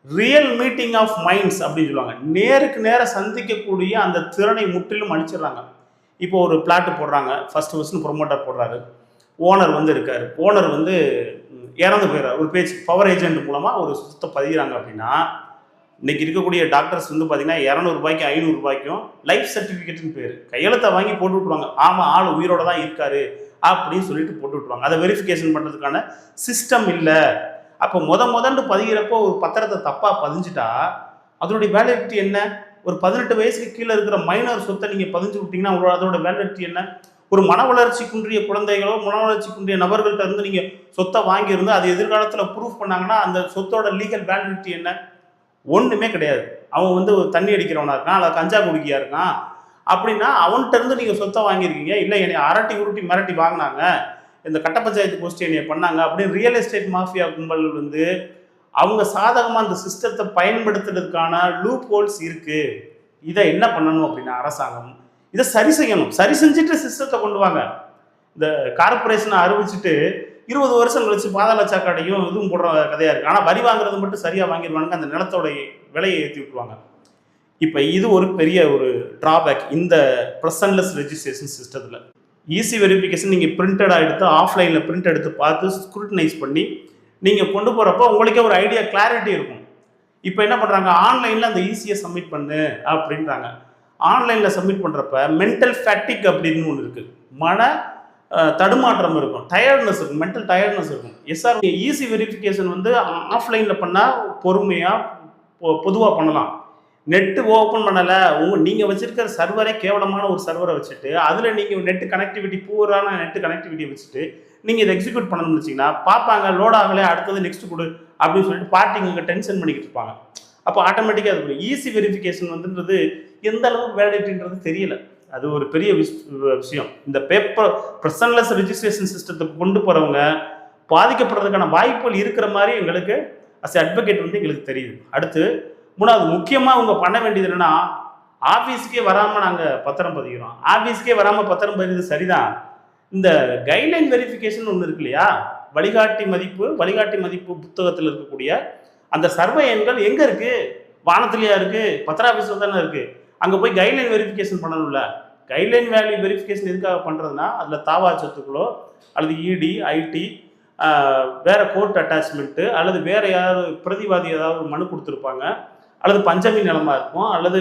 Real meeting of minds அப்படின்னு சொல்லுவாங்க. நேருக்கு நேர சந்திக்கக்கூடிய அந்த திறனை முற்றிலும் அழிச்சிடுறாங்க. இப்போ ஒரு பிளாட் போடுறாங்க, ஃபர்ஸ்ட் ப்ரொமோட்டர் போடுறாரு, ஓனர் வந்து இருக்காரு, ஓனர் வந்து இறந்து போயிடுறாரு. ஒரு பேச்சு பவர் ஏஜென்ட் மூலமாக ஒரு சொத்தை பதிகிறாங்க அப்படின்னா, இன்னைக்கு இருக்கக்கூடிய டாக்டர்ஸ் வந்து பார்த்தீங்கன்னா 200 500 லைஃப் சர்டிஃபிகேட்னு பேர் கையெழுத்தை வாங்கி போட்டு விட்ருவாங்க. ஆமாம், ஆள் உயிரோட தான் இருக்காரு அப்படின்னு சொல்லிட்டு போட்டு விட்ருவாங்க. அதை வெரிஃபிகேஷன் பண்ணுறதுக்கான சிஸ்டம் இல்லை. அப்போ முதண்டு பதிகிறப்போ ஒரு பத்திரத்தை தப்பாக பதிஞ்சிட்டா அதனுடைய வேலிடிட்டி என்ன? ஒரு 18 வயசுக்கு கீழே இருக்கிற மைனர் சொத்தை நீங்கள் பதிஞ்சு விட்டீங்கன்னா அதோட வேலிடிட்டி என்ன? ஒரு மன வளர்ச்சி குன்றிய குழந்தைகளோ மன வளர்ச்சி குன்றிய நபர்கள்ட்ட இருந்து நீங்கள் சொத்தை வாங்கியிருந்து அது எதிர்காலத்தில் ப்ரூஃப் பண்ணாங்கன்னா அந்த சொத்தோட லீகல் வேலிடிட்டி என்ன? ஒன்றுமே கிடையாது. அவன் வந்து தண்ணி அடிக்கிறவனா இருக்கான், அல்லது கஞ்சா குடிக்கியா இருக்கான் அப்படின்னா அவன்கிட்ட இருந்து நீங்கள் சொத்தை வாங்கியிருக்கீங்க. இல்லை என்னை அரட்டி உருட்டி மிரட்டி வாங்கினாங்க, இந்த கட்ட பஞ்சாயத்து கோஷ்டி என்னை பண்ணாங்க அப்படின்னு ரியல் எஸ்டேட் மாஃபியா கும்பல் வந்து அவங்க சாதகமாக அந்த சிஸ்டத்தை பயன்படுத்துறதுக்கான லூப் ஹோல்ஸ் இருக்குது. இதை என்ன பண்ணணும் அப்படின்னா அரசாங்கம் இதை சரி செய்யணும். சரி செஞ்சுட்டு சிஸ்டத்தை கொண்டு வாங்க. இந்த கார்பரேஷனை அறிவிச்சுட்டு 20 வருஷம் கழிச்சு பாதாள சாக்காடையும் இதுவும் போடுற கதையாக இருக்குது. ஆனால் வரி வாங்குறது மட்டும் சரியாக வாங்கிடுவாங்க, அந்த நிலத்தோட விலையை ஏற்றி விட்டுருவாங்க. இப்போ இது ஒரு பெரிய ஒரு ட்ராபேக் இந்த ப்ரெசன்ட்லெஸ் ரெஜிஸ்ட்ரேஷன் சிஸ்டத்தில். ஈஸி வெரிஃபிகேஷன் நீங்கள் பிரிண்டடாக எடுத்து ஆஃப்லைனில் பிரிண்ட் எடுத்து பார்த்து ஸ்க்ரூட்டனைஸ் பண்ணி நீங்கள் கொண்டு போகிறப்போ உங்களுக்கே ஒரு ஐடியா கிளாரிட்டி இருக்கும். இப்போ என்ன பண்ணுறாங்க, ஆன்லைனில் அந்த ஈஸியை சப்மிட் பண்ணு அப்படின்றாங்க. ஆன்லைனில் சப்மிட் பண்ணுறப்ப மென்டல் ஃபேட்டிக் அப்படின்னு ஒன்று இருக்குது. மன தடுமாற்றம் இருக்கும், டயர்ட்னஸ் இருக்கும், மென்டல் டயர்ட்னஸ் இருக்கும். எஸ்ஆர் ஈஸி வெரிஃபிகேஷன் வந்து ஆஃப்லைனில் பண்ணால் பொறுமையாக பொதுவாக பண்ணலாம். நெட்டு ஓப்பன் பண்ணலை, நீங்கள் வச்சுருக்கிற சர்வரே கேவலமான ஒரு சர்வரை வச்சுட்டு அதில் நீங்கள் நெட்டு கனெக்டிவிட்டி பூரான நெட்டு கனெக்டிவிட்டியை வச்சுட்டு நீங்கள் இதை எக்ஸிக்யூட் பண்ணணும்னு வச்சிங்கன்னா பார்ப்பாங்க, லோட் ஆகலை, அடுத்தது நெக்ஸ்ட் கொடு அப்படின்னு சொல்லிட்டு பார்ட்டிங்க அங்கே டென்ஷன் பண்ணிக்கிட்டு இருப்பாங்க. அப்போ ஆட்டோமேட்டிக்காக அது ஈஸி வெரிஃபிகேஷன் வந்துன்றது எந்த அளவுக்கு வேலிடிட்டின்றது தெரியல. அது ஒரு பெரிய விஷயம். இந்த பேப்பர் ப்ரெசன்ட்லெஸ் ரெஜிஸ்ட்ரேஷன் சிஸ்டத்தை கொண்டு போகிறவங்க பாதிக்கப்படுறதுக்கான வாய்ப்புகள் இருக்கிற மாதிரி எங்களுக்கு அஸ் அட்வொகேட் வந்து எங்களுக்கு தெரியுது. அடுத்து மூணாவது முக்கியமாக அவங்க பண்ண வேண்டியது என்னென்னா, ஆஃபீஸுக்கே வராமல் நாங்கள் பத்திரம் பதிக்கிறோம், ஆஃபீஸுக்கே வராமல் பத்திரம் பதிக்கிறது சரிதான். இந்த கைட்லைன் வெரிஃபிகேஷன் ஒன்று இருக்கு இல்லையா, வழிகாட்டி மதிப்பு புத்தகத்தில் இருக்கக்கூடிய அந்த சர்வே எண்கள் எங்கே இருக்குது? வானத்துலையா இருக்குது? பத்திர ஆஃபீஸில் தானே இருக்குது. அங்கே போய் கைட்லைன் வெரிஃபிகேஷன் பண்ணணும்ல. கைட்லைன் வேல்யூ வெரிஃபிகேஷன் எதுக்காக பண்ணுறதுனா, அதில் தாவா சொத்துக்களோ அல்லது இடி ஐடி வேறு கோர்ட் அட்டாச்மெண்ட்டு அல்லது வேறு யாராவது பிரதிவாதி ஏதாவது மனு கொடுத்துருப்பாங்க, அல்லது பஞ்சமி நிலமாக இருக்கும், அல்லது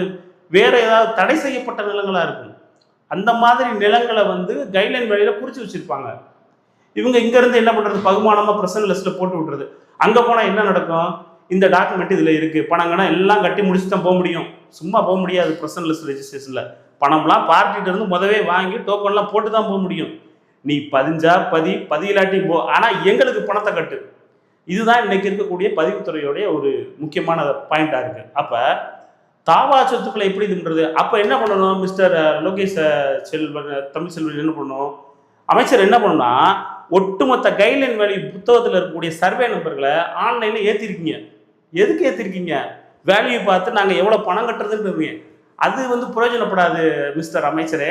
வேறு ஏதாவது தடை செய்யப்பட்ட நிலங்களாக இருக்கும். அந்த மாதிரி நிலங்களை வந்து கைட்லைன் வேலையில் குறித்து வச்சுருப்பாங்க. இவங்க இங்கேருந்து என்ன பண்ணுறது, பகுமானமாக ப்ரெசன்ட் லிஸ்ட்டில் போட்டு விட்றது. அங்கே போனால் என்ன நடக்கும், இந்த டாக்குமெண்ட் இதில் இருக்குது, பணங்கன்னா எல்லாம் கட்டி முடிச்சு தான் போக முடியும், சும்மா போக முடியாது. ப்ரெசன்ட் லிஸ்ட் ரெஜிஸ்ட்ரேஷனில் பணம்லாம் பார்ட்டிகிட்ட இருந்து முதவே வாங்கி டோக்கன்லாம் போட்டு தான் போக முடியும். நீ பதிஞ்சா பதிலாட்டி போ, ஆனால் எங்களுக்கு பணத்தை கட்டு. இதுதான் இன்னைக்கு இருக்கக்கூடிய பதிவுத்துறையோடைய ஒரு முக்கியமான பாயிண்டாக இருக்குது. அப்போ தாவா சொத்துக்களை எப்படி இதுன்றது, அப்போ என்ன பண்ணணும், மிஸ்டர் லோகேஷ் செல்வன் தமிழ்செல்வன் என்ன பண்ணணும், அமைச்சர் என்ன பண்ணணும்னா, ஒட்டுமொத்த கைட்லைன் வேல்யூ புத்தகத்தில் இருக்கக்கூடிய சர்வே நம்பர்களை ஆன்லைனில் ஏற்றிருக்கீங்க. எதுக்கு ஏற்றிருக்கீங்க? வேல்யூ பார்த்து நாங்கள் எவ்வளோ பணம் கட்டுறதுன்னு. அது வந்து பிரயோஜனப்படாது மிஸ்டர் அமைச்சரே.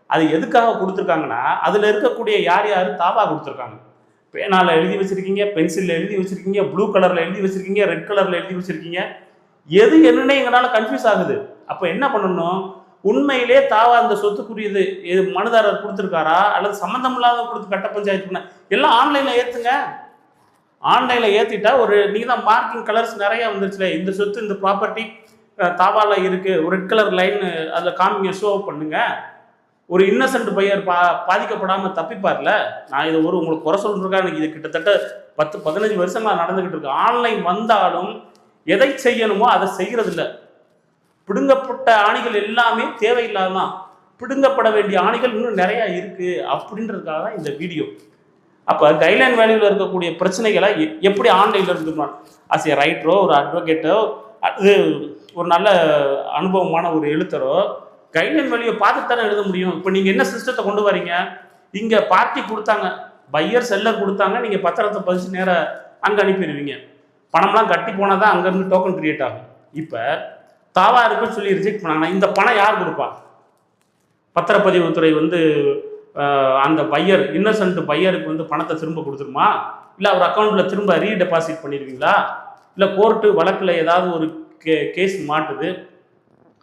அது எதுக்காக கொடுத்துருக்காங்கன்னா, அதில் இருக்கக்கூடிய யார் யார் தாவா கொடுத்துருக்காங்க, பேனால் எழுதி வச்சுருக்கீங்க, பென்சிலில் எழுதி வச்சுருக்கீங்க, ப்ளூ கலரில் எழுதி வச்சுருக்கீங்க, ரெட் கலரில் எழுதி வச்சுருக்கீங்க, எது என்னன்னே எங்களால் கன்ஃபியூஸ் ஆகுது. அப்போ என்ன பண்ணணும், உண்மையிலே தாவா அந்த சொத்துக்குரியது எது மனுதாரர் கொடுத்துருக்காரா அல்லது சம்மந்தம் இல்லாத கொடுத்து கட்ட பஞ்சாயத்து பண்ண எல்லாம் ஆன்லைனில் ஏற்றுங்க. ஆன்லைனில் ஏற்றிட்டா ஒரு நீங்கள் தான் மார்க்கிங் கலர்ஸ் நிறையா வந்துருச்சுல, இந்த சொத்து இந்த ப்ராப்பர்ட்டி தாவாவில் இருக்குது, ஒரு ரெட் கலர் லைன் அதில் காமிங்க, ஷோ பண்ணுங்க. ஒரு இன்னசென்ட் பையர் பாதிக்கப்படாமல் தப்பிப்பார்ல. நான் இதை உங்களுக்கு குறை சொல்லிருக்கேன், எனக்கு இது கிட்டத்தட்ட 10-15 வருஷங்களா நடந்துக்கிட்டு இருக்கு. ஆன்லைன் வந்தாலும் எதை செய்யணுமோ அதை செய்கிறதில்ல. பிடுங்கப்பட்ட ஆணிகள் எல்லாமே தேவையில்லாதான், பிடுங்கப்பட வேண்டிய ஆணிகள் இன்னும் நிறையா இருக்குது அப்படின்றதுக்காக தான் இந்த வீடியோ. அப்போ கைட்லைன் வேல்யூவில் இருக்கக்கூடிய பிரச்சனைகளை எப்படி ஆன்லைனில் இருந்துக்கணும், ஆஸ் ஏ ரைட்டரோ ஒரு அட்வொகேட்டோ அது ஒரு நல்ல அனுபவமான ஒரு எழுத்தரோ கைட்லைன் வேல்யூவை பார்த்துட்டு தானே எழுத முடியும். இப்போ நீங்கள் என்ன சிஸ்டத்தை கொண்டு வரீங்க, இங்கே பார்ட்டி கொடுத்தாங்க, பையர் செல்லர் கொடுத்தாங்க, நீங்கள் பத்திரத்தை பதிச்சு நேராக அங்கே அனுப்பிடுவீங்க, பணம்லாம் கட்டி போனால் தான் அங்கேருந்து டோக்கன் கிரியேட் ஆகும். இப்போ தாவா இருக்குன்னு சொல்லி ரிஜெக்ட் பண்ணாங்கன்னா இந்த பணம் யார் கொடுப்பா? பத்திரப்பதிவுத்துறை வந்து அந்த பையர் இன்னசென்ட் பையருக்கு வந்து பணத்தை திரும்ப கொடுத்துருமா, இல்லை அவர் அக்கௌண்ட்டில் திரும்ப ரீடெபாசிட் பண்ணிடுவீங்களா? இல்லை கோர்ட்டு வழக்கில் ஏதாவது ஒரு கேஸ் மாட்டுது,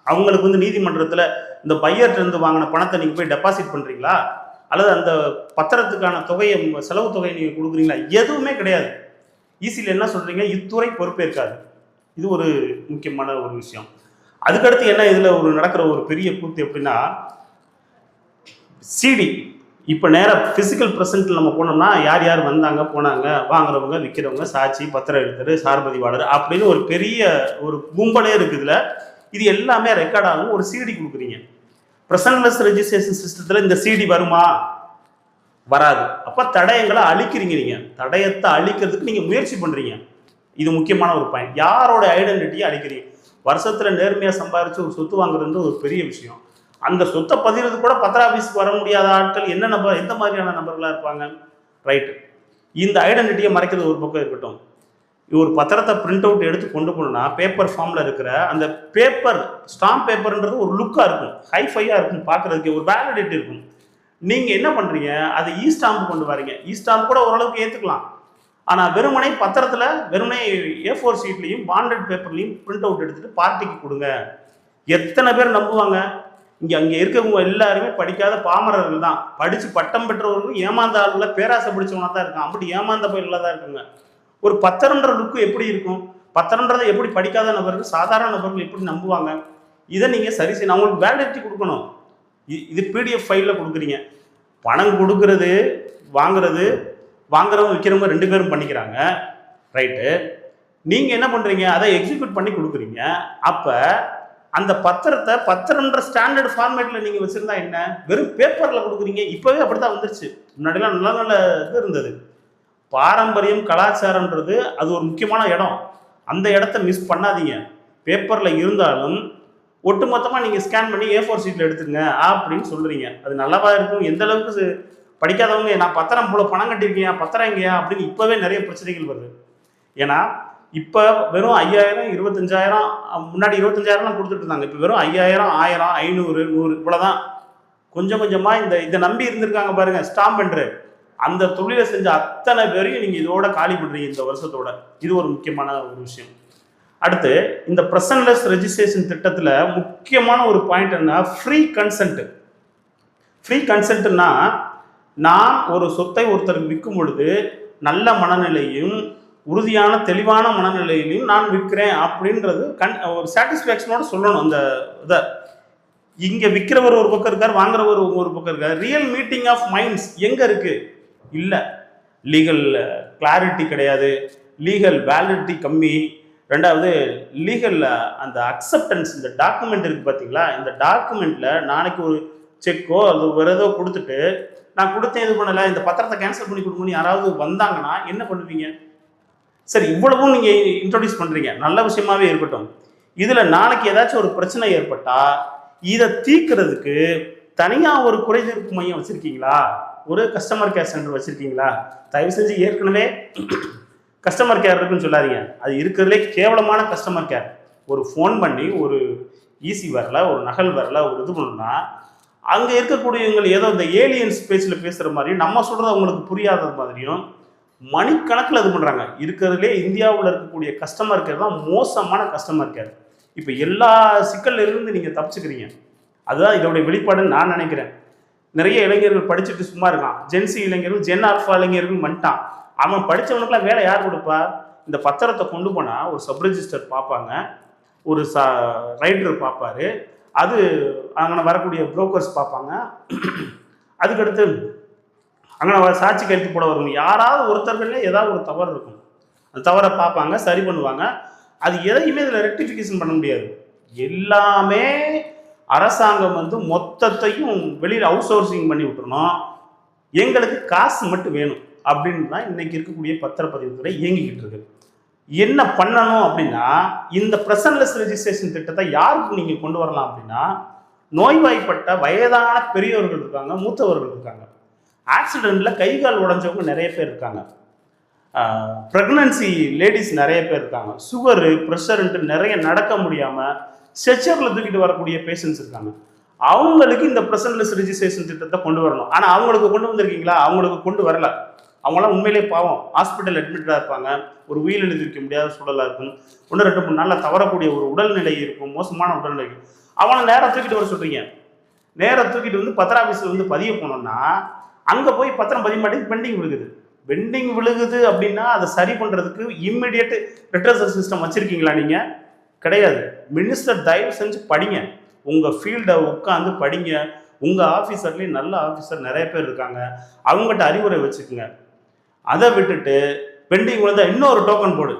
அவங்களுக்கு வந்து நீதிமன்றத்தில் இந்த பையர்கிட்ட வாங்கின பணத்தை நீங்கள் போய் டெபாசிட் பண்ணுறீங்களா, அல்லது அந்த பத்திரத்துக்கான தொகையை செலவு தொகையை நீங்கள் கொடுக்குறீங்களா? எதுவுமே கிடையாது. ஈஸியில் என்ன சொல்கிறீங்க, இத்துறை பொறுப்பேற்காது. இது ஒரு முக்கியமான ஒரு விஷயம். அதுக்கடுத்து என்ன இதில் ஒரு நடக்கிற ஒரு பெரிய கூத்து எப்படின்னா, சிடி இப்போ நேராக ஃபிசிக்கல் ப்ரெசென்ட்டில் நம்ம போனோம்னா யார் யார் வந்தாங்க போனாங்க, வாங்குறவங்க விற்கிறவங்க, சாட்சி, பத்திர எழுத்தர், சார்பதிவாளர் அப்படின்னு ஒரு பெரிய ஒரு கும்பலே இருக்குது. இதில் இது எல்லாமே ரெக்கார்ட் ஆகும். ஒரு சிடி கொடுக்குறீங்க. ப்ரெசன்ட்லெஸ் ரெஜிஸ்ட்ரேஷன் சிஸ்டத்தில் இந்த சிடி வருமா? வராது. அப்போ தடயங்களை அழிக்கிறீங்க. நீங்கள் தடயத்தை அழிக்கிறதுக்கு நீங்கள் முயற்சி பண்ணுறீங்க. இது முக்கியமான ஒரு பாயிண்ட். யாரோட ஐடென்டிட்டியை அழிக்கிறீங்க? வருஷத்தில் நேர்மையாக சம்பாதிச்சு ஒரு சொத்து வாங்குறது ஒரு பெரிய விஷயம். அந்த சொத்தை பதிகிறது கூட பத்திர ஆஃபீஸுக்கு வர முடியாத ஆட்கள் என்ன நபர், எந்த மாதிரியான நபர்களாக இருப்பாங்க? ரைட்டு. இந்த ஐடென்டிட்டியை மறைக்கிறது ஒரு பக்கம் இருக்கட்டும். ஒரு பத்திரத்தை பிரிண்ட் அவுட் எடுத்து கொண்டு போகணும்னா பேப்பர் ஃபார்மில் இருக்கிற அந்த பேப்பர், ஸ்டாம்ப் பேப்பர்ன்றது ஒரு லுக்காக இருக்கும், ஹைஃபையாக இருக்கும், பார்க்குறதுக்கு ஒரு வேலிடிட்டி இருக்கும். நீங்கள் என்ன பண்ணுறீங்க, அதை இ ஸ்டாம்ப் கொண்டு வரீங்க. இ ஸ்டாம்ப் கூட ஓரளவுக்கு ஏற்றுக்கலாம். ஆனால் வெறுமனை பத்திரத்தில் வெறுமனை A4 ஷீட்லையும் பாண்டட் பேப்பர்லையும் பிரிண்ட் அவுட் எடுத்துகிட்டு பார்ட்டிக்கு கொடுங்க. எத்தனை பேர் நம்புவாங்க? அங்கே இருக்கவங்க எல்லாருமே படிக்காத பாமரர்கள் தான். படித்து பட்டம் பெற்றவர்கள் ஏமாந்த ஆளுல பேராசை பிடிச்சவனா தான் இருக்கான். அப்படி ஏமாந்த பயிரில் தான் இருக்குங்க. ஒரு பத்திரன்ற லுக்கு எப்படி இருக்கும்? பத்திரன்றதை எப்படி படிக்காத நபர்கள், சாதாரண நபர்கள் எப்படி நம்புவாங்க? இதை நீங்கள் சரி செய்யணும். அவங்களுக்கு வேலிடிட்டி கொடுக்கணும். இது PDF ஃபைலில் கொடுக்குறீங்க. பணம் கொடுக்கறது, வாங்குறவங்க விற்கிறவங்க 2 பேரும் பண்ணிக்கிறாங்க. ரைட்டு. நீங்கள் என்ன பண்ணுறீங்க, அதை எக்ஸிக்யூட் பண்ணி கொடுக்குறீங்க. அப்போ அந்த பத்திரத்தை பத்திரன்ற ஸ்டாண்டர்ட் ஃபார்மேட்டில் நீங்கள் வச்சுருந்தா என்ன, வெறும் பேப்பரில் கொடுக்குறீங்க. இப்போவே அப்படி தான் வந்துருச்சு. முன்னாடிலாம் நல்ல நல்ல இது இருந்தது. பாரம்பரியம், கலாச்சாரன்றது அது ஒரு முக்கியமான இடம். அந்த இடத்த மிஸ் பண்ணாதீங்க. பேப்பரில் இருந்தாலும் ஒட்டுமொத்தமாக நீங்கள் ஸ்கேன் பண்ணி A4 ஷீட்டில் எடுத்துங்க அப்படின்னு சொல்கிறீங்க. அது நல்லாவா இருக்கும்? எந்த அளவுக்கு படிக்காதவங்க நான் பத்திரம் போல பணம் கட்டியிருக்கேன், பத்திரம் எங்கேயா அப்படின்னு இப்போவே நிறைய பிரச்சனைகள் வருது. ஏன்னா இப்போ வெறும் 5000, 25,000, முன்னாடி 25,000 கொடுத்துட்டு இருந்தாங்க. இப்போ வெறும் 5000, 1000, 500, 100 இவ்வளோதான். கொஞ்சம் கொஞ்சமாக இதை நம்பி இருந்திருக்காங்க பாருங்க, ஸ்டாம்ப் என்று அந்த தொழிலை செஞ்ச அத்தனை பேரையும் நீங்கள் இதோட காலி பண்ணுறீங்க இந்த வருஷத்தோட. இது ஒரு முக்கியமான ஒரு விஷயம். அடுத்து இந்த ப்ரெசன்ட்லெஸ் ரெஜிஸ்ட்ரேஷன் திட்டத்தில் முக்கியமான ஒரு பாயிண்ட் என்ன, ஃப்ரீ கன்சென்ட். ஃப்ரீ கன்சென்ட்னா, நான் ஒரு சொத்தை ஒருத்தருக்கு விற்கும் பொழுது நல்ல மனநிலையும் உறுதியான தெளிவான மனநிலையிலையும் நான் விற்கிறேன் அப்படின்றது ஒரு சாட்டிஸ்ஃபேக்ஷனோட சொல்லணும். அந்த இதை இங்கே விற்கிறவர் ஒரு பக்கம் இருக்கார், வாங்குறவர் ஒரு பக்கம் இருக்கார். ரியல் மீட்டிங் ஆஃப் மைண்ட்ஸ் எங்கே இருக்குது? இல்லை. லீகல் கிளாரிட்டி கிடையாது, லீகல் வேலிடிட்டி கம்மி. ரெண்டாவது லீகல் அந்த அக்செப்டன்ஸ், இந்த டாக்குமெண்ட் இருக்குது பார்த்தீங்களா, இந்த டாக்குமெண்ட்டில் நாளைக்கு ஒரு செக்கோ அது வேறு ஏதோ கொடுத்துட்டு நான் கொடுத்தேன் இது பண்ணலை, இந்த பத்திரத்தை கேன்சல் பண்ணி கொடுங்கன்னு யாராவது வந்தாங்கன்னா என்ன பண்ணுவீங்க? சரி, இவ்வளவும் நீங்கள் இன்ட்ரோடியூஸ் பண்ணுறீங்க, நல்ல விஷயமாவே இருக்கட்டும். இதில் நாளைக்கு ஏதாச்சும் ஒரு பிரச்சனை ஏற்பட்டால் இதை தீர்க்கிறதுக்கு தனியாக ஒரு குறை தீர்ப்பு மையம் வச்சுருக்கீங்களா? ஒரு கஸ்டமர் கேர் சென்டர் வச்சுருக்கீங்களா? தயவு செஞ்சு ஏற்கனவே கஸ்டமர் கேர் இருக்குன்னு சொல்லாதீங்க. அது இருக்கிறதுலே கேவலமான கஸ்டமர் கேர். ஒரு ஃபோன் பண்ணி ஒரு ஈசி வரல, ஒரு நகல் வரல, ஒரு இது பண்ணணும்னா அங்கே இருக்கக்கூடியவங்க ஏதோ இந்த ஏலியன்ஸ் பேச்சில் பேசுகிற மாதிரியும் நம்ம சொல்கிறது அவங்களுக்கு புரியாத மாதிரியும் மணிக்கணக்கில் இது பண்ணுறாங்க. இருக்கிறதுலே இந்தியாவில் இருக்கக்கூடிய கஸ்டமர் கேர் தான் மோசமான கஸ்டமர் கேர். இப்போ எல்லா சிக்கல்லிருந்து நீங்கள் தப்பிச்சுக்கிறீங்க. அதுதான் இதோடைய வெளிப்பாடுன்னு நான் நினைக்கிறேன். நிறைய இளைஞர்கள் படிச்சுட்டு சும்மா இருக்கான். ஜென்சி இளைஞர்கள், ஜென் ஆல்ஃபா இளைஞர்கள் வந்துட்டான். அவன் படித்தவனுக்குலாம் வேலை யார் கொடுப்பா? இந்த பத்திரத்தை கொண்டு போனால் ஒரு சப் ரெஜிஸ்டர் பார்ப்பாங்க, ஒரு ரைடர் பார்ப்பாரு, அது அங்கே வரக்கூடிய புரோக்கர்ஸ் பார்ப்பாங்க, அதுக்கடுத்து அங்கே சாட்சி கையெழுத்து போட வருவாங்க. யாராவது ஒருத்தர்களே ஏதாவது ஒரு தவறு இருக்கும், அந்த தவறை பார்ப்பாங்க, சரி பண்ணுவாங்க. அது எதையுமே இதில் ரெக்டிஃபிகேஷன் பண்ண முடியாது. எல்லாமே அரசாங்கம் மொத்தத்தையும் வெளியில் அவுட் சோர்சிங் பண்ணி விட்டுறணும். எங்களுக்கு காசு மட்டும் வேணும் அப்படின்னு தான் இன்னைக்கு இருக்கக்கூடிய பத்திரப்பதிவுத்துறை இயங்கிக்கிட்டு இருக்கு. என்ன பண்ணணும் அப்படின்னா, இந்த ப்ரெசன்ட்லெஸ் ரெஜிஸ்ட்ரேஷன் திட்டத்தை யாருக்கு நீங்கள் கொண்டு வரலாம் அப்படின்னா, நோய்வாய்ப்பட்ட வயதான பெரியவர்கள் இருக்காங்க, மூத்தவர்கள் இருக்காங்க, ஆக்சிடெண்ட்டில் கை கால் உடஞ்சவங்க நிறைய பேர் இருக்காங்க, ப்ரெக்னன்சி லேடிஸ் நிறைய பேர் இருக்காங்க, சுகரு ப்ரெஷருன்ட்டு நிறைய நடக்க முடியாமல் ஸ்ட்ரெச்சரில் தூக்கிட்டு வரக்கூடிய பேஷண்ட்ஸ் இருக்காங்க. அவங்களுக்கு இந்த ப்ரெசன்ட்லெஸ் ரெஜிஸ்ட்ரேஷன் திட்டத்தை கொண்டு வரணும். ஆனால் அவங்களுக்கு கொண்டு வந்திருக்கீங்களா? அவங்களுக்கு கொண்டு வரல. அவங்களாம் உண்மையிலே பாவம், ஹாஸ்பிட்டல் அட்மிட்டடாக இருப்பாங்க, ஒரு உயிர் எழுதி வைக்க முடியாத சூழலாக இருக்கும், 1 2 3 நாளில் தவறக்கூடிய ஒரு உடல்நிலை இருக்கும், மோசமான உடல்நிலை. அவனை நேராக தூக்கிட்டு வர சொல்கிறீங்க. நேராக தூக்கிட்டு வந்து பத்திர ஆஃபீஸில் வந்து பதிய போனோம்னா அங்கே போய் பத்திரம் பதிய மாட்டேங்குது, பெண்டிங் விழுகுது அப்படின்னா அதை சரி பண்ணுறதுக்கு இம்மிடியேட் ரிட்ரஸல் சிஸ்டம் வச்சுருக்கீங்களா? நீங்கள் கிடையாது. மினிஸ்டர் தயவு செஞ்சு படிங்க, உங்கள் ஃபீல்டை உட்காந்து படிங்க. உங்கள் ஆஃபீஸர்லேயும் நல்ல ஆஃபீஸர் நிறைய பேர் இருக்காங்க, அவங்ககிட்ட அறிவுரை வச்சுக்கோங்க. அதை விட்டுட்டு பெண்டிங் விழுந்தால் இன்னொரு டோக்கன் போடு.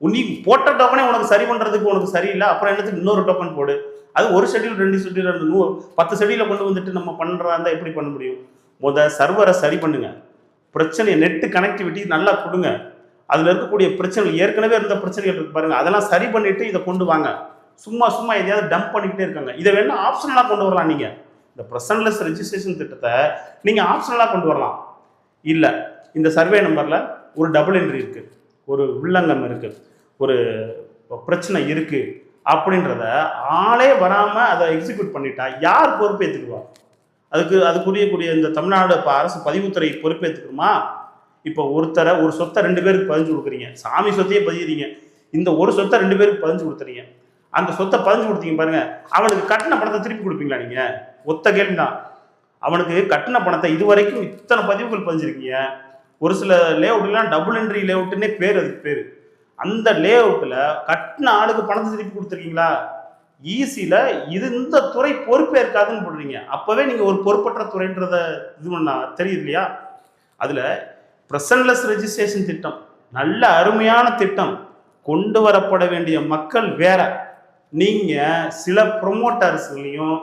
நீ போட்ட டோக்கனே உனக்கு சரி பண்ணுறதுக்கு உனக்கு சரியில்லை, அப்புறம் என்னத்துக்கு இன்னொரு டோக்கன் போடு? அது ஒரு ஷெட்யூல் 2 ஷெட்யூல் 10 ஷெட்யூலை கொண்டு வந்துட்டு நம்ம பண்ணுறதா இருந்தால் எப்படி பண்ண முடியும்? சர்வரை சரி பண்ணுங்க, பிரச்சனையை நெட்டு கனெக்டிவிட்டி நல்லா கொடுங்க, அதில் இருக்கக்கூடிய பிரச்சனைகள் ஏற்கனவே இருந்த பிரச்சனைகள் இருக்கு பாருங்க, அதெல்லாம் சரி பண்ணிட்டு இதை கொண்டு வாங்க. சும்மா எதையாவது டம்ப் பண்ணிக்கிட்டே இருக்காங்க. இதை வேணா ஆப்ஷனலாக கொண்டு வரலாம். நீங்கள் இந்த பிரசன்லெஸ் ரெஜிஸ்ட்ரேஷன் திட்டத்தை நீங்கள் ஆப்ஷனலாக கொண்டு வரலாம். இல்லை, இந்த சர்வே நம்பரில் ஒரு டபுள் என்ட்ரி இருக்குது, ஒரு உள்ளங்கம் இருக்குது, ஒரு பிரச்சனை இருக்குது அப்படின்றத ஆளே வராமல் அதை எக்ஸிக்யூட் பண்ணிட்டா யார் பொறுப்பேற்றுக்குவா? அதுக்குரிய இந்த தமிழ்நாடு இப்போ அரசு பதிவுத்துறை பொறுப்பேற்றுக்குமா? இப்போ ஒரு சொத்தை 2 பேருக்கு பதிஞ்சு கொடுக்குறீங்க, சாமி சொத்தையே பதிகிறீங்க, இந்த ஒரு சொத்தை 2 பேருக்கு பதிஞ்சு கொடுத்துறீங்க. அந்த சொத்தை பதிஞ்சு கொடுத்தீங்க பாருங்க, அவனுக்கு கட்டின பணத்தை திருப்பி கொடுப்பீங்களா? நீங்கள் ஒத்த கேள்வி தான். அவனுக்கு கட்டின பணத்தை இதுவரைக்கும் இத்தனை பதிவுகள் பதிஞ்சிருக்கீங்க. ஒரு சில லேஅவுட்லாம் டபுள் என்ட்ரி லேஅவுட்டுன்னே பேர், அதுக்கு பேர். அந்த லேஅவுட்டில் கட்டின ஆளுக்கு பணத்தை திருப்பி கொடுத்துருக்கீங்களா? ஈஸியில் இது இந்த துறை பொறுப்பேற்காதுன்னு போடுறீங்க. அப்போவே நீங்கள் ஒரு பொறுப்பற்ற துறைன்றத இது பண்ணா தெரியுது இல்லையா? அதில் பிரசன்லெஸ் ரெஜிஸ்ட்ரேஷன் திட்டம் நல்ல அருமையான திட்டம், கொண்டு வரப்பட வேண்டிய மக்கள் வேற. நீங்கள் சில ப்ரொமோட்டர்ஸ்களையும்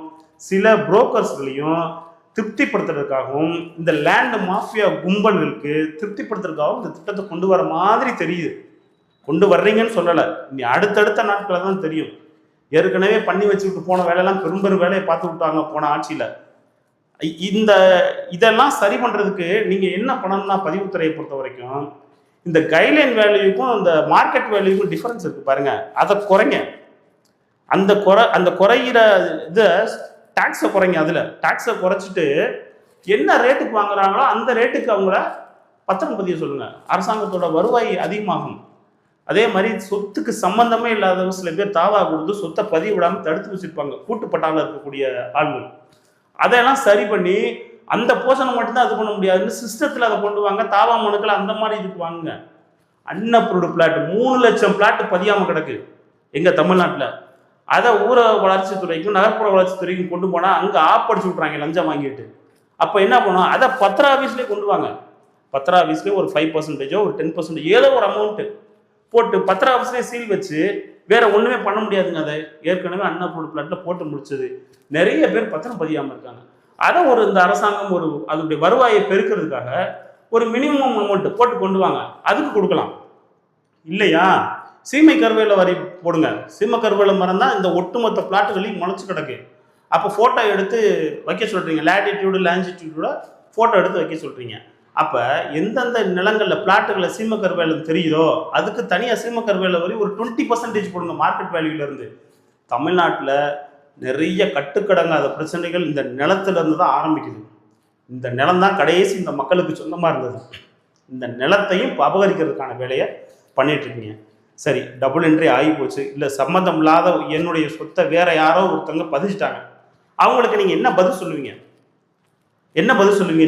சில புரோக்கர்ஸ்களையும் திருப்திப்படுத்துறதுக்காகவும் இந்த லேண்ட் மாஃபியா கும்பல்களுக்கு திருப்திப்படுத்துறதுக்காகவும் இந்த திட்டத்தை கொண்டு வர மாதிரி தெரியுது. கொண்டு வர்றீங்கன்னு சொல்லலை, இனி அடுத்தடுத்த நாட்களை தான் தெரியும். ஏற்கனவே பண்ணி வச்சுக்கிட்டு போன வேலையெல்லாம் பெரும் வேலையை பார்த்து விட்டாங்க போன ஆட்சியில். இதெல்லாம் சரி பண்ணுறதுக்கு நீங்கள் என்ன பண்ணணும்னா, பதிவுத்துறையை பொறுத்த வரைக்கும் இந்த கைட்லைன் வேல்யூக்கும் இந்த மார்க்கெட் வேல்யூக்கும் டிஃபரன்ஸ் இருக்குது பாருங்கள், அதை குறைங்க. அந்த குறைகிற இதை டாக்ஸை குறைங்க. அதில் டாக்ஸை குறைச்சிட்டு என்ன ரேட்டுக்கு வாங்குறாங்களோ அந்த ரேட்டுக்கு அவங்கள பத்திரம் பதிய சொல்லுங்கள். அரசாங்கத்தோட வருவாய் அதிகமாகும். அதே மாதிரி சொத்துக்கு சம்பந்தமே இல்லாத சில பேர் தாவா கொடுத்து சொத்தை பதிவு விடாமல் தடுத்து வச்சிருப்பாங்க, கூட்டுப்பட்டாவில் இருக்கக்கூடிய ஆள்கள். அதையெல்லாம் சரி பண்ணி அந்த போஷனை மட்டும்தான் இது பண்ண முடியாதுன்னு சிஸ்டத்தில் அதை கொண்டு வாங்க. தாவா மனுக்களை அந்த மாதிரி இதுக்கு வாங்குங்க. அன்அப்ரூவ்டு பிளாட் 3 லட்சம் பிளாட் பதியாமல் கிடக்கு எங்கள் தமிழ்நாட்டில். அதை ஊர வளர்ச்சித்துறைக்கும் நகர்ப்புற வளர்ச்சித்துறைக்கும் கொண்டு போனால் அங்கே ஆப்படிச்சு விட்றாங்க லஞ்சம் வாங்கிட்டு. அப்போ என்ன பண்ணுவோம், அதை பத்திர ஆஃபீஸ்லேயே கொண்டு வாங்க. பத்திர ஆஃபீஸ்லேயே ஒரு 5% ஒரு 10% ஏதோ ஒரு அமௌண்ட்டு போட்டு பத்திர ஆஃபீஸ்லேயே சீல் வச்சு வேற ஒன்றுமே பண்ண முடியாதுங்க. அதை ஏற்கனவே அன்அப்ரூவ்டு பிளாட்டில் போட்டு முடிச்சது நிறைய பேர் பத்திரம் பதியாமல் இருக்காங்க. அதை இந்த அரசாங்கம் அதனுடைய வருவாயை பெருக்கிறதுக்காக ஒரு மினிமம் அமௌண்ட்டு போட்டு கொண்டு வாங்க, அதுக்கு கொடுக்கலாம். இல்லையா, சீமை கருவேல வரி போடுங்க. சீமை கருவேல மரம் தான் இந்த ஒட்டுமொத்த பிளாட்டுகளையும் முளைச்சு கிடக்கு. அப்போ ஃபோட்டோ எடுத்து வைக்க சொல்கிறீங்க, லேட்டிடியூடு லாஞ்சிடியூடோட ஃபோட்டோ எடுத்து வைக்க சொல்கிறீங்க. அப்போ எந்தெந்த நிலங்களில் பிளாட்டுகளை சீமை கருவேலம் தெரியுதோ அதுக்கு தனியாக சீமை கருவேல வரி ஒரு 20% போடுங்க மார்க்கெட் வேல்யூலேருந்து. தமிழ்நாட்டில் நிறைய கட்டுக்கடங்காத பிரச்சனைகள் இந்த நிலத்திலேருந்து தான் ஆரம்பிக்குது. இந்த நிலம் தான் கடைசி இந்த மக்களுக்கு சொந்தமாக இருந்தது. இந்த நிலத்தையும் அபகரிக்கிறதுக்கான வேலையை பண்ணிகிட்ருக்கீங்க. சரி, டபுள் என்ட்ரி ஆகி போச்சு, இல்லை சம்மந்தம் இல்லாத என்னுடைய சொத்தை வேற யாரோ ஒருத்தவங்க பதிச்சிட்டாங்க, அவங்களுக்கு நீங்கள் என்ன பதில் சொல்லுவீங்க?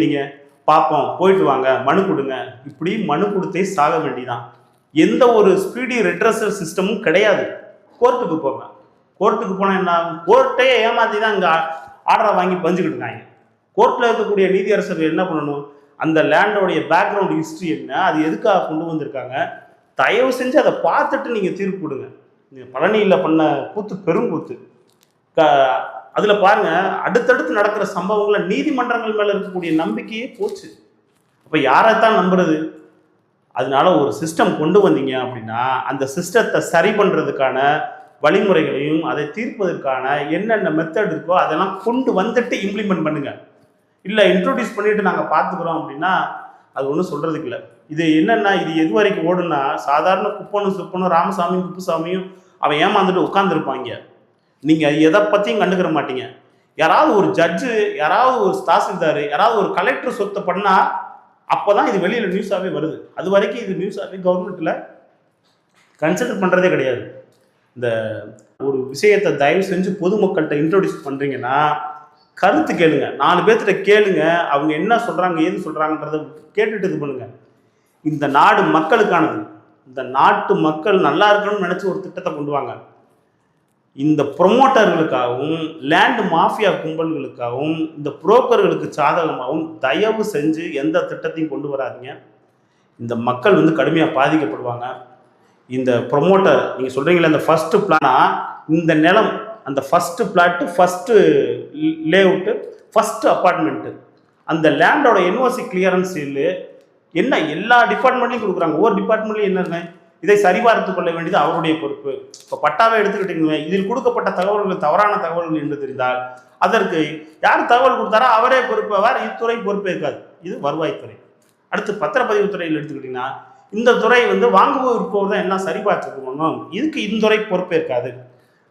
நீங்கள் பார்ப்போம், போயிட்டு வாங்க, மனு கொடுங்க, இப்படி மனு கொடுத்தே சாக வேண்டிதான். எந்த ஒரு ஸ்பீடி ரெட்ரஸல் சிஸ்டமும் கிடையாது. கோர்ட்டுக்கு போங்க. கோர்ட்டுக்கு போனால் என்ன ஆகும்? கோர்ட்டையே ஏமாற்றி தான் இங்கே ஆர்டரை வாங்கி பஞ்சுக்கிட்டு இருக்காங்க. கோர்ட்டில் இருக்கக்கூடிய நீதியரசர்கள் என்ன பண்ணணும், அந்த லேண்டோடைய பேக்ரவுண்ட் ஹிஸ்ட்ரி என்ன, அது எதுக்காக கொண்டு வந்திருக்காங்க, தயவு செஞ்சு அதை பார்த்துட்டு நீங்கள் தீர்ப்பு கொடுங்க. நீங்கள் பழனியில் பண்ண கூத்து பெருங்கூத்து. அதில் பாருங்கள், அடுத்தடுத்து நடக்கிற சம்பவங்களை நீதிமன்றங்கள் மேலே இருக்கக்கூடிய நம்பிக்கையே போச்சு. அப்போ யாரைத்தான் நம்புறது? அதனால ஒரு சிஸ்டம் கொண்டு வந்தீங்க அப்படின்னா அந்த சிஸ்டத்தை சரி பண்ணுறதுக்கான வழிமுறைகளையும் அதை தீர்ப்பதற்கான என்னென்ன மெத்தட் இருக்கோ அதெல்லாம் கொண்டு வந்துட்டு இம்ப்ளிமெண்ட் பண்ணுங்க. இல்லை இன்ட்ரோடியூஸ் பண்ணிட்டு நாங்கள் பார்த்துக்குறோம் அப்படின்னா அது ஒன்றும் சொல்கிறதுக்கு இல்லை. இது என்னென்னா, இது எது வரைக்கும் ஓடுனா, சாதாரண குப்பனும் சுப்பனும் ராமசாமியும் குப்புசாமியும் அவன் ஏமாந்துட்டு உட்காந்துருப்பாங்க. நீங்கள் எதை பற்றியும் கண்டுக்கிற மாட்டீங்க. யாராவது ஒரு ஜட்ஜு, யாராவது ஒரு தாசில்தார், யாராவது ஒரு கலெக்டர் சொத்தை பண்ணால் அப்போ தான் இது வெளியில் நியூஸாகவே வருது. அது வரைக்கும் இது நியூஸாகவே கவர்மெண்ட்டில் கன்சிடர் பண்ணுறதே கிடையாது. இந்த ஒரு விஷயத்தை தயவு செஞ்சு பொதுமக்கள்கிட்ட இன்ட்ரோடியூஸ் பண்ணுறீங்கன்னா கருத்து கேளுங்க, 4 பேர்த்திட்ட கேளுங்க, அவங்க என்ன சொல்கிறாங்க ஏது சொல்கிறாங்கன்றத கேட்டுட்டு இது பண்ணுங்க. இந்த நாடு மக்களுக்கானது. இந்த நாட்டு மக்கள் நல்லா இருக்கணும்னு நினச்சி ஒரு திட்டத்தை கொண்டு வாங்க. இந்த ப்ரொமோட்டர்களுக்காகவும் லேண்ட் மாஃபியா கும்பல்களுக்காகவும் இந்த புரோக்கர்களுக்கு சாதகமாகவும் தயவு செஞ்சு எந்த திட்டத்தையும் கொண்டு வராதீங்க. இந்த மக்கள் கடுமையாக பாதிக்கப்படுவாங்க. இந்த ப்ரொமோட்டர் நீங்கள் சொல்கிறீங்களே அந்த ஃபஸ்ட்டு பிளானா, இந்த நிலம் அந்த first plot, first layout, first apartment, அந்த லேண்டோட என்ஓசி கிளியரன்ஸ் இல்லை என்ன எல்லா டிபார்ட்மெண்ட்லையும் கொடுக்குறாங்க. ஒவ்வொரு டிபார்ட்மெண்ட்லையும் என்னென்ன இதை சரிபார்த்து கொள்ள வேண்டியது அவருடைய பொறுப்பு. இப்போ பட்டாவை எடுத்துக்கிட்டீங்க, இதில் கொடுக்கப்பட்ட தகவல்கள் தவறான தகவல்கள் என்று தெரிந்தால் அதற்கு யார் தகவல் கொடுத்தாரோ அவரே பொறுப்பு. வேறு இத்துறை பொறுப்பே இருக்காது. இது வருவாய்த்துறை. அடுத்து பத்திரப்பதிவு துறையில் எடுத்துக்கிட்டிங்கன்னா இந்த துறை வாங்குவோர் விற்போர் தான் எல்லாம் சரிபார்த்துக்கணும். இதுக்கு இந்த துறை பொறுப்பே இருக்காது.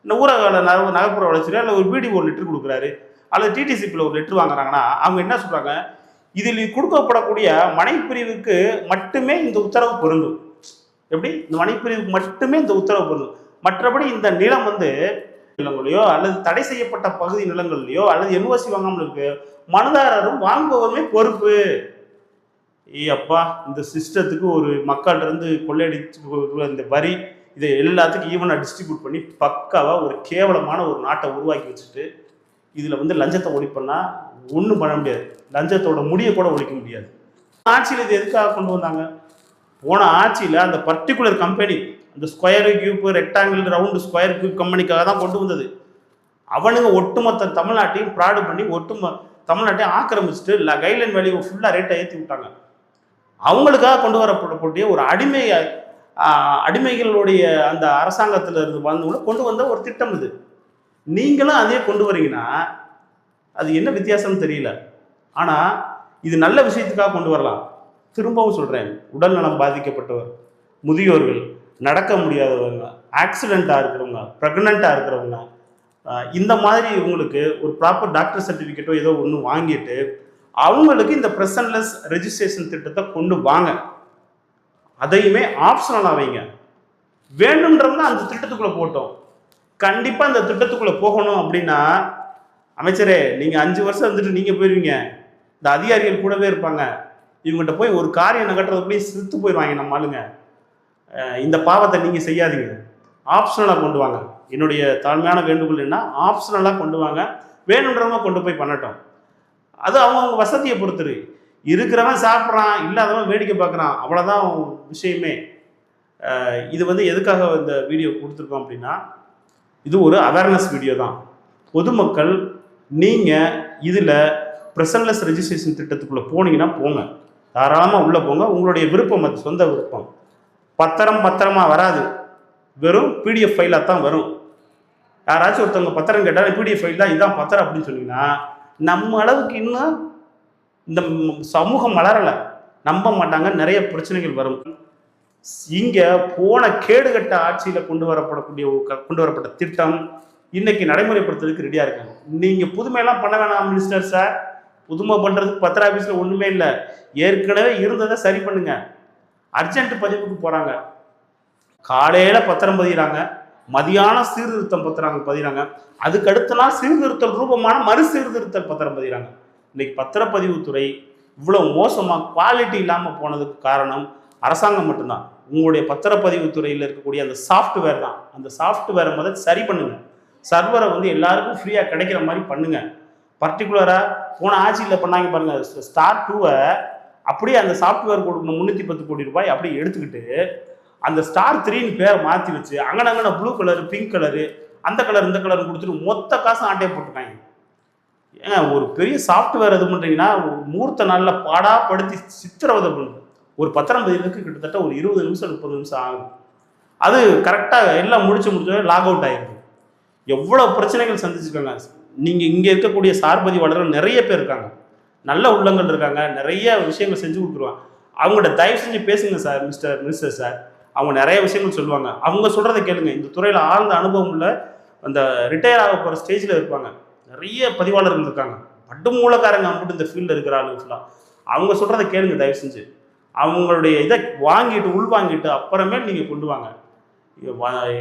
இந்த ஊரக நகர்ப்புற வளர்ச்சியில் இல்லை ஒரு பிடிஓ ஒரு லெட்டர் கொடுக்குறாரு அல்லது டிடிசிபியில் ஒரு லெட்டர் வாங்குறாங்கன்னா அவங்க என்ன சொல்கிறாங்க, இதில் கொடுக்கப்படக்கூடிய மனைப்பிரிவுக்கு மட்டுமே இந்த உத்தரவு பொருந்தும். எப்படி இந்த மனைப்பிரிவுக்கு மட்டுமே இந்த உத்தரவு பொருந்தும். மற்றபடி இந்த நிலம் நிலங்களையோ அல்லது தடை செய்யப்பட்ட பகுதி நிலங்கள்லையோ அல்லது என்ஓசி வாங்காமல் இருக்கு மனுதாரரும் வாங்குபவருமே பொறுப்பு. அப்பா இந்த சிஸ்டத்துக்கு ஒரு மக்கள்கிட்ட இருந்து கொள்ளையடிச்சு இந்த வரி இதை எல்லாத்துக்கும் ஈவனாக டிஸ்ட்ரிபியூட் பண்ணி பக்காவாக ஒரு கேவலமான ஒரு நாட்டை உருவாக்கி வச்சுட்டு இதில் லஞ்சத்தை ஒழிப்பன்னா ஒன்றும் பண்ண முடியாது. லஞ்சத்தோட முடியை கூட ஒழிக்க முடியாது. ஆட்சியில் இது எதுக்காக கொண்டு வந்தாங்க? போன ஆட்சியில் அந்த பர்டிகுலர் கம்பெனி அந்த square cube rectangle round square cube கம்பெனிக்காக தான் கொண்டு வந்தது. அவனுங்க ஒட்டுமொத்த தமிழ்நாட்டையும் ப்ராடு பண்ணி தமிழ்நாட்டையும் ஆக்கிரமிச்சுட்டு கைட்லைன் வேல்யூ ஃபுல்லாக ரேட்டை ஏற்றி விட்டாங்க. அவங்களுக்காக கொண்டு வரப்படக்கூடிய ஒரு அடிமைகளுடைய அந்த அரசாங்கத்தில் இருந்து கொண்டு வந்த ஒரு திட்டம் இது. நீங்களும் அதே கொண்டு வரீங்கன்னா அது என்ன வித்தியாசம்னு தெரியல. ஆனால் இது நல்ல விஷயத்துக்காக கொண்டு வரலாம். திரும்பவும் சொல்கிறேன், உடல்நலம் பாதிக்கப்பட்டவர், முதியோர்கள், நடக்க முடியாதவங்க, ஆக்சிடெண்ட்டாக இருக்கிறவங்க, ப்ரெக்னெண்ட்டாக இருக்கிறவங்க, இந்த மாதிரி இவங்களுக்கு ஒரு ப்ராப்பர் டாக்டர் சர்டிஃபிகேட்டோ ஏதோ ஒன்று வாங்கிட்டு அவங்களுக்கு இந்த பிரசன்லெஸ் ரெஜிஸ்ட்ரேஷன் திட்டத்தை கொண்டு வாங்க. அதையுமே ஆப்ஷனலாக வைங்க. வேணுன்றவங்க அந்த திட்டத்துக்குள்ளே போட்டோம். கண்டிப்பாக இந்த திட்டத்துக்குள்ளே போகணும் அப்படின்னா அமைச்சரே நீங்கள் 5 வருஷம் நீங்கள் போயிடுவீங்க. இந்த அதிகாரிகள் கூடவே இருப்பாங்க. இவங்ககிட்ட போய் ஒரு காரியம் நகட்டுறதுக்குள்ளேயே சிரித்து போயிடுவாங்க நம்ம ஆளுங்க. இந்த பாவத்தை நீங்கள் செய்யாதீங்க. ஆப்ஷனலாக கொண்டு வாங்க. என்னுடைய தாழ்மையான வேண்டுகோள் என்ன, ஆப்ஷனலாக கொண்டு வாங்க. வேணுன்றவங்க கொண்டு போய் பண்ணட்டும். அது அவங்கவுங்க வசதியை பொறுத்துரு. இருக்கிறவன் சாப்பிட்றான், இல்லாதவன் வேடிக்கை பார்க்குறான், அவ்வளோதான் விஷயமே. இது எதுக்காக இந்த வீடியோ கொடுத்துருக்கோம் அப்படின்னா இது ஒரு அவேர்னஸ் வீடியோ தான். பொதுமக்கள் நீங்கள் இதில் ப்ரெசன்லெஸ் ரெஜிஸ்ட்ரேஷன் திட்டத்துக்குள்ளே போனீங்கன்னா போங்க, தாராளமாக உள்ளே போங்க. உங்களுடைய விருப்பம், அது சொந்த விருப்பம். பத்திரமா வராது, வெறும் பிடிஎஃப் ஃபைலாக தான் வரும். யாராச்சும் ஒருத்தவங்க பத்திரம் கேட்டாலும் பிடிஎஃப் ஃபைல் தான், இதுதான் பத்திரம் அப்படின்னு சொன்னீங்கன்னா நம்ம அளவுக்கு இன்னும் இந்த சமூகம் வளரலை, நம்ப மாட்டாங்க, நிறைய பிரச்சனைகள் வரும். இங்கே போன கேடுகட்ட ஆட்சியில் கொண்டு வரப்பட்ட திட்டம் இன்னைக்கு நடைமுறைப்படுத்துறதுக்கு ரெடியாக இருக்காங்க. நீங்கள் புதுமையெல்லாம் பண்ண வேணாம் மினிஸ்டர் சார். புதுமை பண்ணுறதுக்கு பத்திர ஆஃபீஸில் ஒன்றுமே இல்லை. ஏற்கனவே இருந்ததை சரி பண்ணுங்க. அர்ஜென்ட் பதிவுக்கு போகிறாங்க, காலையில் பத்திரம் பதிகிறாங்க, மதியானம் சீர்திருத்தம் பதிகிறாங்க, அதுக்கு அடுத்த நாள் சீர்திருத்தல் ரூபமான மறு சீர்திருத்தல் பத்திரம் பதிகிறாங்க. இன்னைக்கு பத்திரப்பதிவுத்துறை இவ்வளோ மோசமாக குவாலிட்டி இல்லாமல் போனதுக்கு காரணம் அரசாங்கம் மட்டும்தான். உங்களுடைய பத்திரப்பதிவுத்துறையில் இருக்கக்கூடிய அந்த சாஃப்ட்வேர் தான். அந்த சாஃப்ட்வேரை முதல் சரி பண்ணுங்க. சர்வரை எல்லாருக்கும் ஃப்ரீயாக கிடைக்கிற மாதிரி பண்ணுங்க. பர்டிகுலராக போன ஆட்சியில் பண்ணாங்க பாருங்க, ஸ்டார் 2-வை அப்படியே அந்த சாஃப்ட்வேர் கொடுக்கணும் 310 கோடி ரூபாய் அப்படியே எடுத்துக்கிட்டு அந்த ஸ்டார் 3ன்னு பேரை மாற்றி வச்சு அங்கன ப்ளூ கலரு, பிங்க் கலரு, அந்த கலர் இந்த கலர் கொடுத்துட்டு மொத்த காசும் ஆட்டையை போட்டுருக்காங்க. ஏங்க ஒரு பெரிய சாஃப்ட்வேர் இது பண்ணுறீங்கன்னா முகூர்த்த நாளில் பாடாப்படுத்தி சித்திரவதை பண்ணுது. ஒரு பத்திரம் பதிலுக்கு கிட்டத்தட்ட ஒரு 20 நிமிஷம் 30 நிமிஷம் ஆகும். அது கரெக்டாக எல்லாம் முடிச்சு லாக் அவுட் ஆகிருக்கு. எவ்வளோ பிரச்சனைகள் சந்திச்சுருக்காங்க. நீங்கள் இங்கே இருக்கக்கூடிய சார்பதிவாளர்கள் நிறைய பேர் இருக்காங்க, நல்ல உள்ளங்கள் இருக்காங்க, நிறைய விஷயங்கள் செஞ்சு கொடுத்துருவாங்க. அவங்கள்ட்ட தயவு செஞ்சு பேசுங்க சார், மினிஸ்டர் சார். அவங்க நிறைய விஷயங்கள் சொல்லுவாங்க. அவங்க சொல்கிறத கேளுங்க. இந்த துறையில் ஆழ்ந்த அனுபவம் உள்ள அந்த ரிட்டையர் ஆக போகிற ஸ்டேஜில் இருப்பாங்க. நிறைய பதிவாளர்கள் இருக்காங்க, பட்டு மூலக்காரங்க அம்பிட்டு இந்த ஃபீல்டில் இருக்கிற ஆளுங்க ஃபுல்லாக. அவங்க சொல்கிறத கேளுங்க தயவு செஞ்சு. அவங்களுடைய இதை வாங்கிட்டு உள்வாங்கிட்டு அப்புறமே நீங்கள் கொண்டு வாங்க.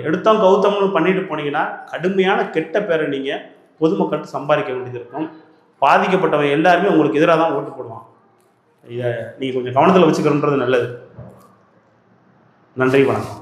எடுத்தோம் கவுத்தம்னு பண்ணிட்டு போனீங்கன்னா கடுமையான கெட்ட பேரை நீங்கள் பொதுமக்கள்கிட்ட சம்பாதிக்க வேண்டியது இருக்கும். பாதிக்கப்பட்டவன் எல்லாருமே உங்களுக்கு எதிராக தான் ஓட்டு போடுவான். இதை நீங்கள் கொஞ்சம் கவனத்தில் வச்சுக்கிறன்றது நல்லது. நன்றி, வணக்கம்.